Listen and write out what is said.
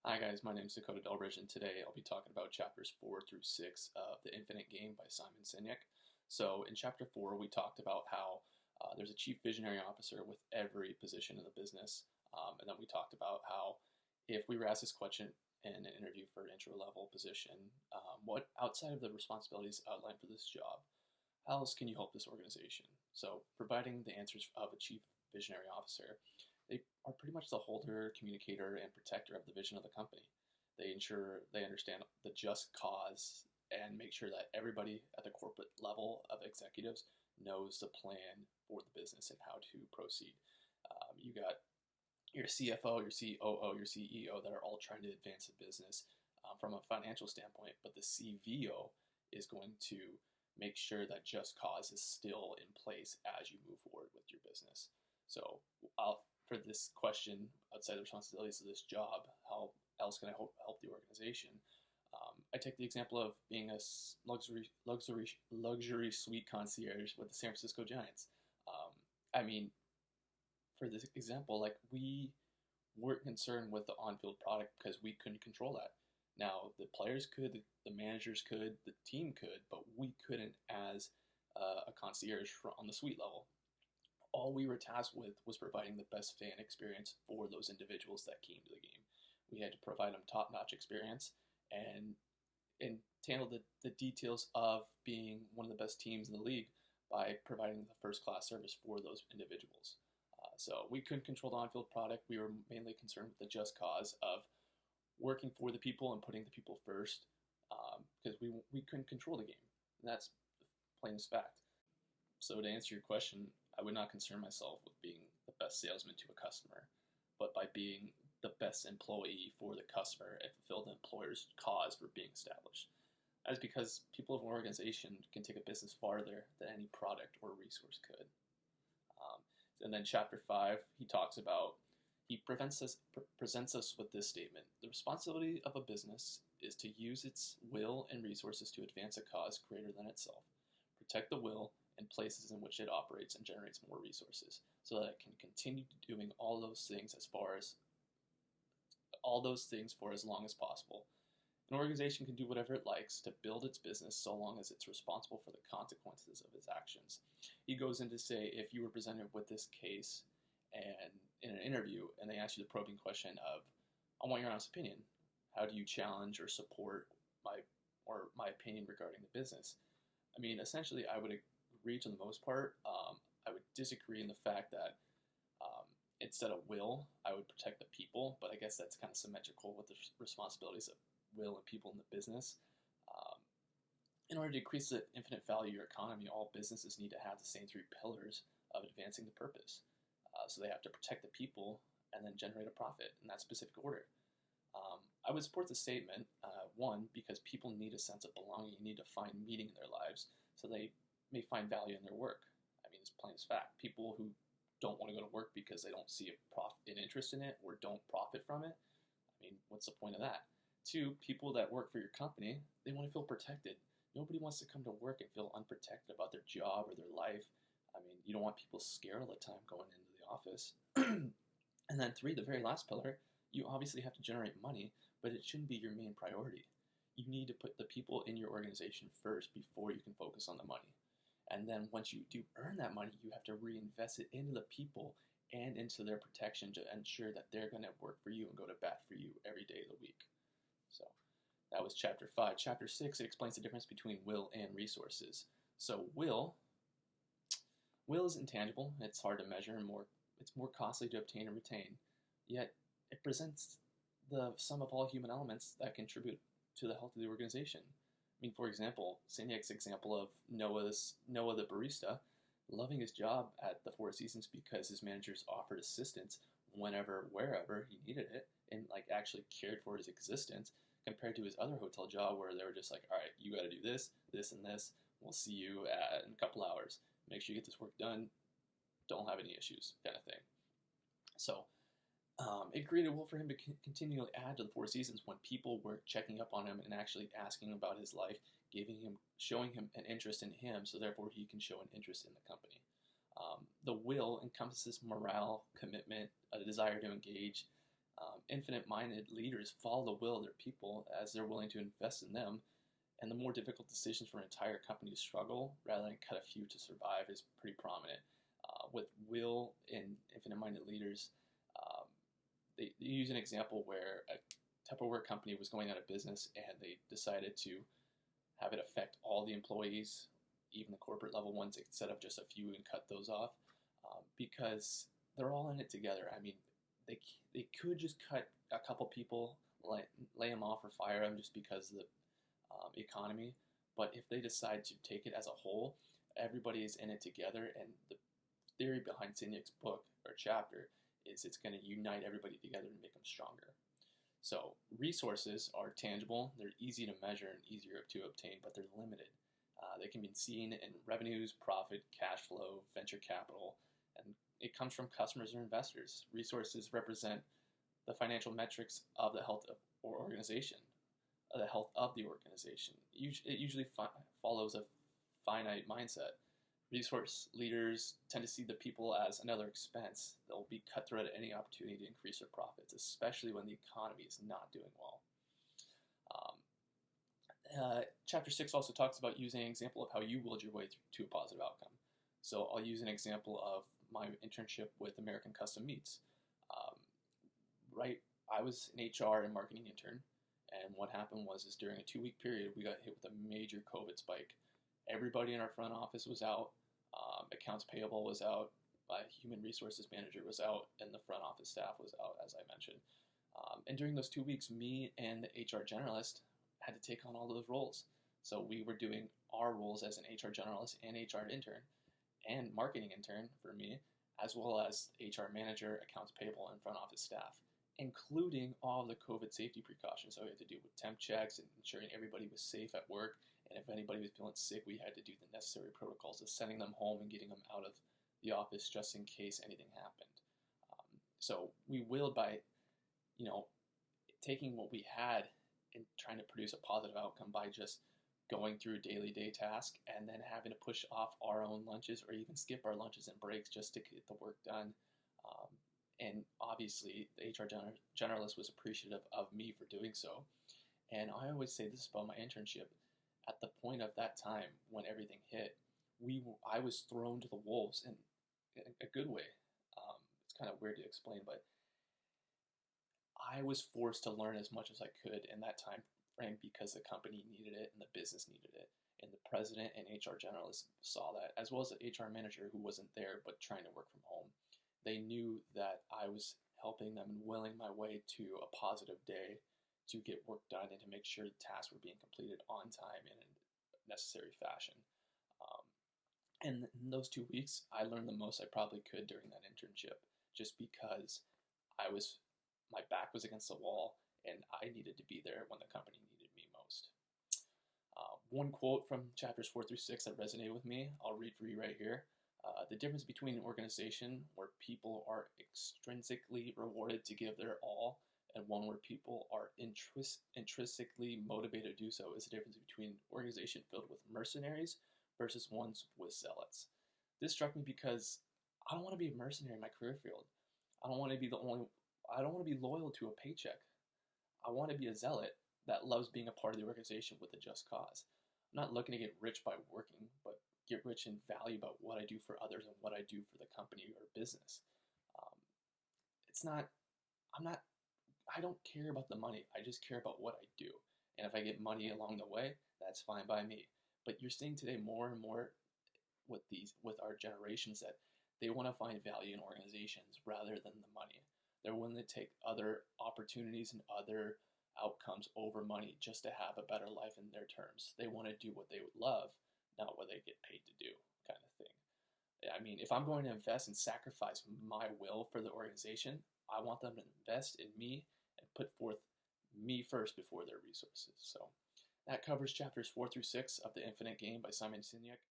Hi guys, my name is Dakota Delbridge, and today I'll be talking about chapters 4 through 6 of The Infinite Game by Simon Sinek. So, in chapter 4, we talked about how there's a chief visionary officer with every position in the business. And then we talked about how if we were asked this question in an interview for an intro level position, what outside of the responsibilities outlined for this job, how else can you help this organization? So, providing the answers of a chief visionary officer, they are pretty much the holder, communicator, and protector of the vision of the company. They ensure they understand the just cause and make sure that everybody at the corporate level of executives knows the plan for the business and how to proceed. You got your CFO, your COO, your CEO that are all trying to advance the business from a financial standpoint, but the CVO is going to make sure that just cause is still in place as you move forward with your business. So, for this question, outside the responsibilities of this job, how else can I help the organization? I take the example of being a luxury suite concierge with the San Francisco Giants. I mean, for this example, like we weren't concerned with the on-field product because we couldn't control that. Now the players could, the managers could, the team could, but we couldn't as a concierge on the suite level. All we were tasked with was providing the best fan experience for those individuals that came to the game. We had to provide them top-notch experience and and handle the details of being one of the best teams in the league by providing the first-class service for those individuals. So we couldn't control the on-field product. We were mainly concerned with the just cause of working for the people and putting the people first because we couldn't control the game. And that's plain as fact. So to answer your question, I would not concern myself with being the best salesman to a customer, but by being the best employee for the customer and fulfill the employer's cause for being established. That is because people of an organization can take a business farther than any product or resource could. And then chapter 5, he presents us with this statement. The responsibility of a business is to use its will and resources to advance a cause greater than itself, protect the will and places in which it operates and generates more resources so that it can continue doing all those things for as long as possible. An organization can do whatever it likes to build its business so long as it's responsible for the consequences of its actions. He goes in to say if you were presented with this case and in an interview and they ask you the probing question of, I want your honest opinion. How do you challenge or support my opinion regarding the business? I mean, essentially, I would agree to the most part. I would disagree in the fact that instead of will, I would protect the people, but I guess that's kind of symmetrical with the responsibilities of will and people in the business. In order to increase the infinite value of your economy, all businesses need to have the same three pillars of advancing the purpose. So they have to protect the people and then generate a profit in that specific order. I would support the statement, one, because people need a sense of belonging, need to find meaning in their lives, so they may find value in their work. I mean, it's plain as fact. People who don't want to go to work because they don't see an interest in it or don't profit from it, I mean, what's the point of that? Two, people that work for your company, they want to feel protected. Nobody wants to come to work and feel unprotected about their job or their life. I mean, you don't want people scared all the time going into the office. And then three, the very last pillar, you obviously have to generate money, but it shouldn't be your main priority. You need to put the people in your organization first before you can focus on the money. And then once you do earn that money, you have to reinvest it into the people and into their protection to ensure that they're going to work for you and go to bat for you every day of the week. So that was chapter 5. Chapter 6, it explains the difference between will and resources. So will is intangible. It's hard to measure and it's more costly to obtain and retain. Yet it presents the sum of all human elements that contribute to the health of the organization. I mean, for example, Sinek's example of Noah the barista, loving his job at the Four Seasons because his managers offered assistance whenever, wherever he needed it, and like actually cared for his existence, compared to his other hotel job where they were just like, all right, you got to do this, this, and this. We'll see you in a couple hours. Make sure you get this work done. Don't have any issues, kind of thing. So it created a will for him to continually add to the Four Seasons when people were checking up on him and actually asking about his life, showing him an interest in him, so therefore he can show an interest in the company. The will encompasses morale, commitment, a desire to engage, Infinite-minded leaders follow the will of their people as they're willing to invest in them, and the more difficult decisions for an entire company to struggle rather than cut a few to survive is pretty prominent. With will in infinite-minded leaders, they use an example where a Tupperware company was going out of business and they decided to have it affect all the employees, even the corporate level ones, instead of just a few, and cut those off, because they're all in it together. I mean, they could just cut a couple people, lay them off or fire them just because of the economy. But if they decide to take it as a whole, everybody is in it together. And the theory behind Sinek's book or chapter is it's going to unite everybody together and make them stronger. So resources are tangible, they're easy to measure and easier to obtain, but they're limited. They can be seen in revenues, profit, cash flow, venture capital, and it comes from customers or investors. Resources represent the financial metrics of the health of or organization, the health of the organization. It usually follows a finite mindset. Resource leaders tend to see the people as another expense. They'll be cutthroat at any opportunity to increase their profits, especially when the economy is not doing well. Chapter 6 also talks about using an example of how you willed your way to a positive outcome. So I'll use an example of my internship with American Custom Meats. I was an HR and marketing intern, and what happened was during a 2-week period, we got hit with a major COVID spike. Everybody in our front office was out, accounts payable was out, human resources manager was out, and the front office staff was out, as I mentioned. And during those 2 weeks, me and the HR generalist had to take on all those roles. So we were doing our roles as an HR generalist and HR intern and marketing intern for me, as well as HR manager, accounts payable, and front office staff, including all the COVID safety precautions. So we had to do with temp checks and ensuring everybody was safe at work. And if anybody was feeling sick, we had to do the necessary protocols of sending them home and getting them out of the office just in case anything happened. So we willed by, taking what we had and trying to produce a positive outcome by just going through daily day tasks and then having to push off our own lunches or even skip our lunches and breaks just to get the work done. And obviously, the HR generalist was appreciative of me for doing so. And I always say this about my internship. At the point of that time when everything hit, I was thrown to the wolves in a good way. It's kind of weird to explain, but I was forced to learn as much as I could in that time frame because the company needed it and the business needed it. And the president and HR generalist saw that, as well as the HR manager who wasn't there but trying to work from home. They knew that I was helping them and willing my way to a positive day to get work done and to make sure the tasks were being completed on time and in a necessary fashion. And in those 2 weeks, I learned the most I probably could during that internship, just because my back was against the wall and I needed to be there when the company needed me most. One quote from chapters 4 through 6 that resonated with me, I'll read for you right here. The difference between an organization where people are extrinsically rewarded to give their all and one where people are intrinsically motivated to do so is the difference between an organization filled with mercenaries versus ones with zealots. This struck me because I don't want to be a mercenary in my career field. I don't want to be loyal to a paycheck. I want to be a zealot that loves being a part of the organization with a just cause. I'm not looking to get rich by working, but get rich in value about what I do for others and what I do for the company or business. I don't care about the money. I just care about what I do. And if I get money along the way, that's fine by me. But you're seeing today more and more with our generations that they want to find value in organizations rather than the money. They're willing to take other opportunities and other outcomes over money just to have a better life in their terms. They want to do what they would love, not what they get paid to do, kind of thing. I mean, if I'm going to invest and sacrifice my will for the organization, I want them to invest in me and put forth me first before their resources. So that covers chapters 4 through 6 of The Infinite Game by Simon Sinek.